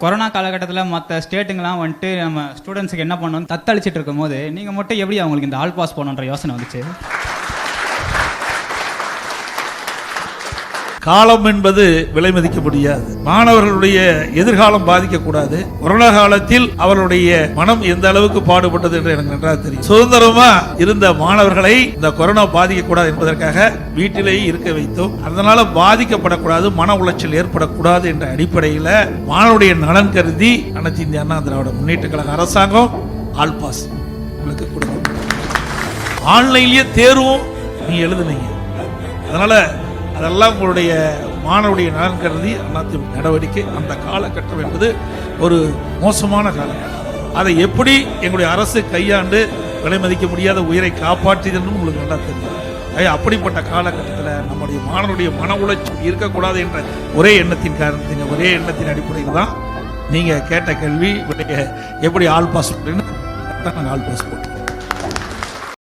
Corona காலகட்டத்தில் மற்ற ஸ்டேட்டுங்கெலாம் வந்துட்டு நம்ம ஸ்டூடெண்ட்ஸுக்கு என்ன பண்ணணும் தத்தளிச்சிட்டு இருக்கும் போது நீங்கள் மட்டும் எப்படி அவங்களுக்கு இந்த ஆல் பாஸ் போகணுன்ற யோசனை வந்துச்சு? காலம் என்பது விலை மதிக்க முடியாது. மாணவர்களுடைய எதிர்காலம் பாதிக்கக்கூடாது. கொரோனா காலத்தில் அவர்களுடைய மனம் எந்த அளவுக்கு பாடுபட்டது என்று எனக்கு நன்றாக தெரியும். சுதந்திரமா இருந்த மாணவர்களை இந்த கொரோனா பாதிக்கக்கூடாது என்பதற்காக வீட்டிலேயே இருக்க வைத்தோம். அதனால பாதிக்கப்படக்கூடாது, மன உளைச்சல் ஏற்படக்கூடாது என்ற அடிப்படையில் மாணவருடைய நலன் கருதி அனைத்து இந்திய அண்ணா திராவிட முன்னேற்ற கழக அரசாங்கம் ஆல் பாஸ் உங்களுக்கு கொடுக்கும். ஆன்லைன்லயே தேர்வும் நீ எழுதுனீங்க. அதனால அதெல்லாம் உங்களுடைய மாணவருடைய நலன் கருதி அதிமுக நடவடிக்கை. அந்த காலகட்டம் என்பது ஒரு மோசமான காலகட்டம். அதை எப்படி எங்களுடைய அரசு கையாண்டு விலை மதிக்க முடியாத உயிரை காப்பாற்றியதுன்னு உங்களுக்கு நல்லா தெரியும். அப்படிப்பட்ட காலகட்டத்தில் நம்முடைய மாணவருடைய மன உளைச்சல் இருக்கக்கூடாது என்ற ஒரே எண்ணத்தின் அடிப்படையில் தான் நீங்கள் கேட்ட கேள்வி எப்படி ஆல் பாஸ் நாங்கள் ஆல் பாஸ் போட்டோம்.